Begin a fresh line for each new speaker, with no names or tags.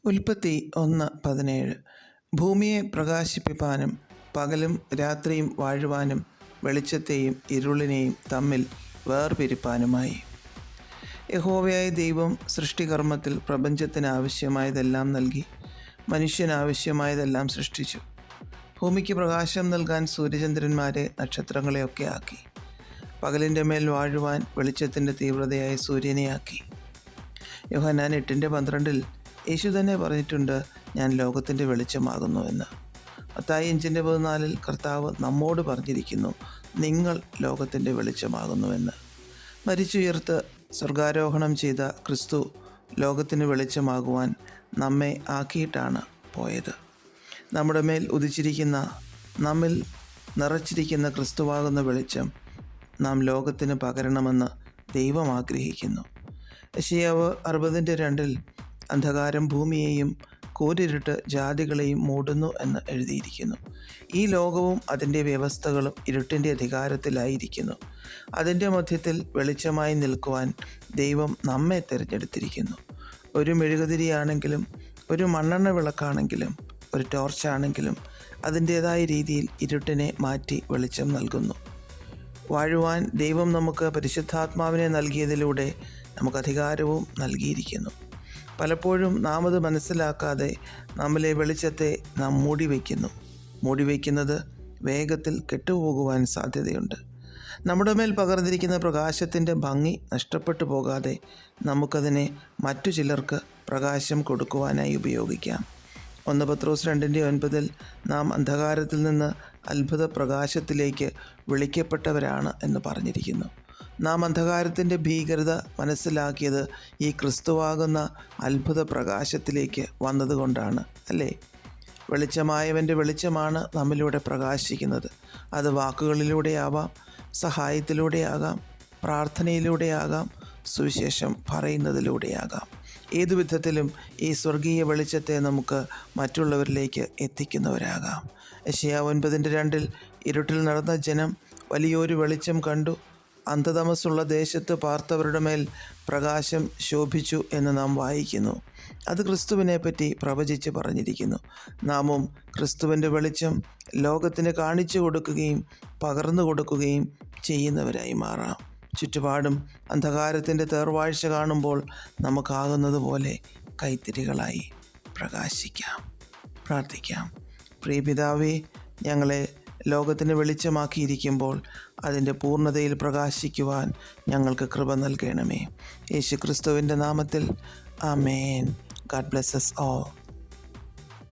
ഉൽപ്പത്തി 1:17. ഭൂമിയെ പ്രകാശിപ്പിപ്പാനും പകലും രാത്രിയും വാഴുവാനും വെളിച്ചത്തെയും ഇരുളിനെയും തമ്മിൽ വേർപിരിപ്പാനുമായി. യഹോവയായ ദൈവം സൃഷ്ടികർമ്മത്തിൽ പ്രപഞ്ചത്തിന് ആവശ്യമായതെല്ലാം നൽകി മനുഷ്യനാവശ്യമായതെല്ലാം സൃഷ്ടിച്ചു. ഭൂമിക്ക് പ്രകാശം നൽകാൻ സൂര്യചന്ദ്രന്മാരെ നക്ഷത്രങ്ങളെയൊക്കെ ആക്കി. പകലിൻ്റെ മേൽ വാഴുവാൻ വെളിച്ചത്തിൻ്റെ തീവ്രതയായ സൂര്യനെ ആക്കി. യോഹന്നാൻ 8:12 യേശു തന്നെ പറഞ്ഞിട്ടുണ്ട്, ഞാൻ ലോകത്തിൻ്റെ വെളിച്ചമാകുന്നു എന്ന്. മത്തായി 5:14 കർത്താവ് നമ്മോട് പറഞ്ഞിരിക്കുന്നു, നിങ്ങൾ ലോകത്തിൻ്റെ വെളിച്ചമാകുന്നുവെന്ന്. മരിച്ചുയർത്ത് സ്വർഗാരോഹണം ചെയ്ത ക്രിസ്തു ലോകത്തിന് വെളിച്ചമാകുവാൻ നമ്മെ ആക്കിയിട്ടാണ് പോയത്. നമ്മുടെ മേൽ ഉദിച്ചിരിക്കുന്ന, നമ്മിൽ നിറച്ചിരിക്കുന്ന ക്രിസ്തുവാകുന്ന വെളിച്ചം നാം ലോകത്തിന് പകരണമെന്ന് ദൈവം ആഗ്രഹിക്കുന്നു. യെശയ്യാവ് 60:2 അന്ധകാരം ഭൂമിയെയും കൂരിരുട്ട് ജാതികളെയും മൂടുന്നു എന്ന് എഴുതിയിരിക്കുന്നു. ഈ ലോകവും അതിൻ്റെ വ്യവസ്ഥകളും ഇരുട്ടിൻ്റെ അധികാരത്തിലായിരിക്കുന്നു. അതിൻ്റെ മധ്യത്തിൽ വെളിച്ചമായി നിൽക്കുവാൻ ദൈവം നമ്മെ തിരഞ്ഞെടുത്തിരിക്കുന്നു. ഒരു മെഴുകുതിരിയാണെങ്കിലും ഒരു മണ്ണെണ്ണ വിളക്കാണെങ്കിലും ഒരു ടോർച്ചാണെങ്കിലും അതിൻ്റേതായ രീതിയിൽ ഇരുട്ടിനെ മാറ്റി വെളിച്ചം നൽകുന്നു. വാഴുവാൻ ദൈവം നമുക്ക് പരിശുദ്ധാത്മാവിനെ നൽകിയതിലൂടെ നമുക്ക് അധികാരവും നൽകിയിരിക്കുന്നു. പലപ്പോഴും നാം അത് മനസ്സിലാക്കാതെ നമ്മിലെ വെളിച്ചത്തെ നാം മൂടിവെക്കുന്നത് വേഗത്തിൽ കെട്ടുപോകുവാൻ സാധ്യതയുണ്ട്. നമ്മുടെ മേൽ പകർന്നിരിക്കുന്ന പ്രകാശത്തിൻ്റെ ഭംഗി നഷ്ടപ്പെട്ടു പോകാതെ നമുക്കതിനെ മറ്റു ചിലർക്ക് പ്രകാശം കൊടുക്കുവാനായി ഉപയോഗിക്കാം. 1 പത്രോസ് 2:9 നാം അന്ധകാരത്തിൽ നിന്ന് അത്ഭുത പ്രകാശത്തിലേക്ക് വിളിക്കപ്പെട്ടവരാണ് എന്ന് പറഞ്ഞിരിക്കുന്നു. നാം അന്ധകാരത്തിൻ്റെ ഭീകരത മനസ്സിലാക്കിയത് ഈ ക്രിസ്തുവാകുന്ന അത്ഭുത പ്രകാശത്തിലേക്ക് വന്നതുകൊണ്ടാണ്, അല്ലേ? വെളിച്ചമായവൻ്റെ വെളിച്ചമാണ് നമ്മിലൂടെ പ്രകാശിക്കുന്നത്. അത് വാക്കുകളിലൂടെയാവാം, സഹായത്തിലൂടെയാകാം, പ്രാർത്ഥനയിലൂടെയാകാം, സുവിശേഷം പറയുന്നതിലൂടെയാകാം. ഏതു വിധത്തിലും ഈ സ്വർഗീയ വെളിച്ചത്തെ നമുക്ക് മറ്റുള്ളവരിലേക്ക് എത്തിക്കുന്നവരാകാം. യെശയ്യാവ് 9:2 ഇരുട്ടിൽ നടന്ന ജനം വലിയൊരു വെളിച്ചം കണ്ടു, അന്ധതമസ്സുള്ള ദേശത്ത് പാർത്തവരുടെ മേൽ പ്രകാശം ശോഭിച്ചു എന്ന് നാം വായിക്കുന്നു. അത് ക്രിസ്തുവിനെ പറ്റി പ്രവചിച്ച് പറഞ്ഞിരിക്കുന്നു. നാമും ക്രിസ്തുവിൻ്റെ വെളിച്ചം ലോകത്തിന് കാണിച്ചു കൊടുക്കുകയും പകർന്നു കൊടുക്കുകയും ചെയ്യുന്നവരായി മാറാം. ചുറ്റുപാടും അന്ധകാരത്തിൻ്റെ തേർവാഴ്ച കാണുമ്പോൾ നമുക്കാകുന്നത് പോലെ കൈത്തിരികളായി പ്രകാശിക്കാം. പ്രാർത്ഥിക്കാം. പ്രിയ പിതാവേ, ഞങ്ങളെ ലോകത്തിന് വെളിച്ചമാക്കിയിരിക്കുമ്പോൾ അതിൻ്റെ പൂർണ്ണതയിൽ പ്രകാശിക്കുവാൻ ഞങ്ങൾക്ക് കൃപ നൽകണമേ. യേശു ക്രിസ്തുവിൻ്റെ നാമത്തിൽ ആമേൻ. God bless us all.